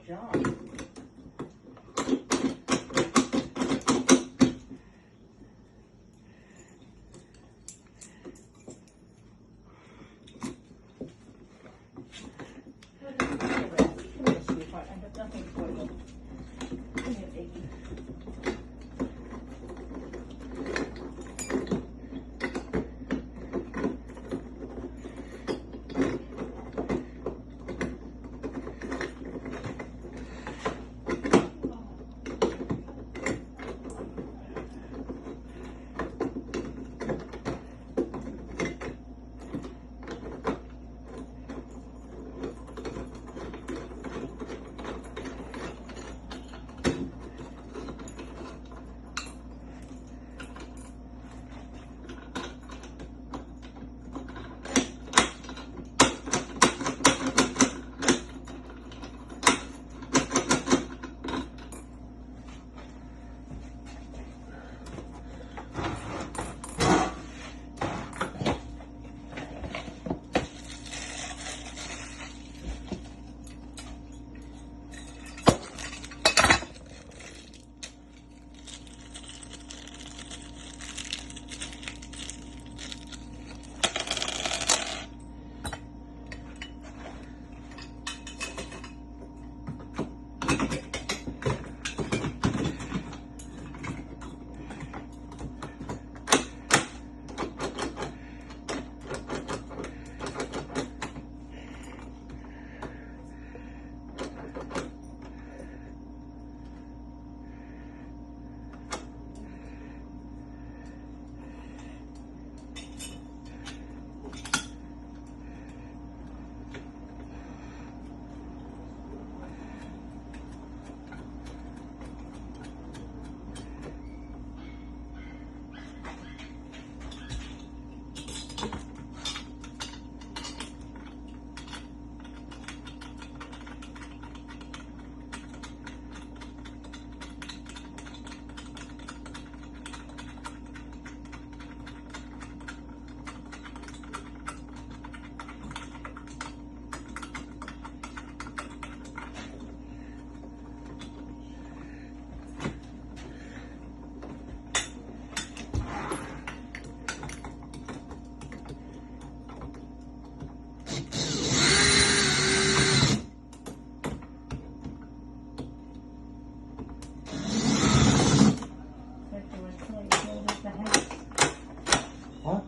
job.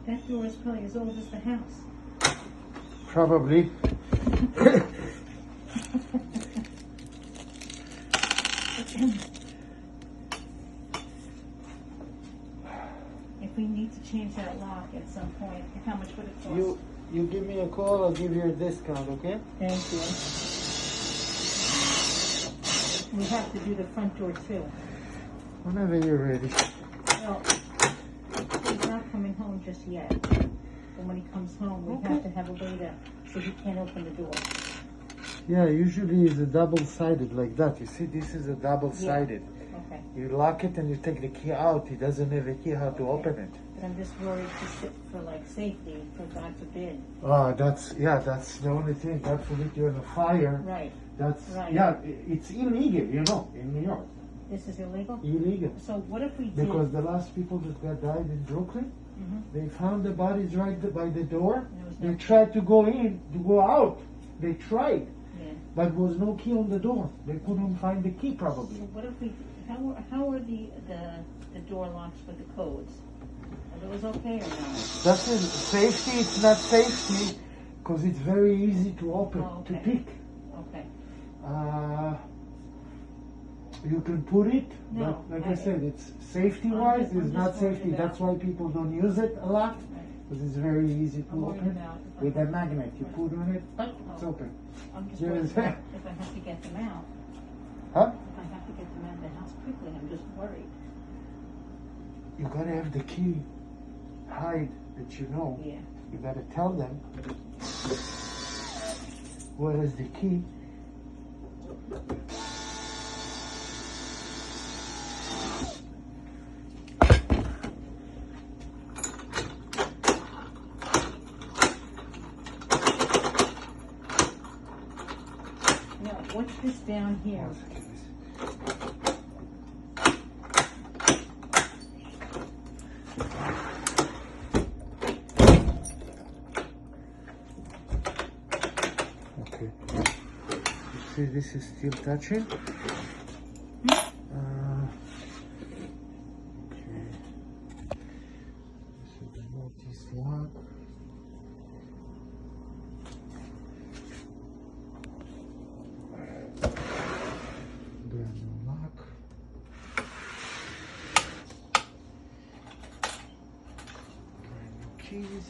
That door is probably as old as the house. Probably. If we need to change that lock at some point, how much would it cost? You give me a call, I'll give you a discount, okay? Thank you. We have to do the front door too. Whenever you're ready. Well, he's not coming home just yet. But when he comes home, we have to have a way to, so he can't open the door. Yeah, usually it's a double-sided like that. You see, this is a double-sided. Yeah. Okay. You lock it and you take the key out. He doesn't have a key how to open it. But I'm just worried for like safety, for God forbid. That's the only thing. God forbid you're in a fire. Right. That's right. Yeah, it's illegal, you know, in New York. This is illegal? Illegal. So what if we did? Because the last people that got died in Brooklyn, they found the bodies right by the door. They tried to go in, to go out. They tried. Yeah. But there was no key on the door. They couldn't find the key probably. So what if we, how are the door locks with the codes? Are those okay or not? That's it. Safety, it's not safety because it's very easy to open, to pick. Okay. You can put it, No, but like I said, it's safety-wise, it's not safety. That's why people don't use it a lot, because it's very easy to open. With a magnet, you put on it, it's open. I'm just worried if I have to get them out. Huh? If I have to get them out of the house quickly, I'm just worried. You gotta have the key, hide that you know. Yeah. You gotta tell them where is the key. No, What's this down here? Okay. You see, this is still touching. Okay. This is the Mortise lock. Brand new lock. Brand new keys.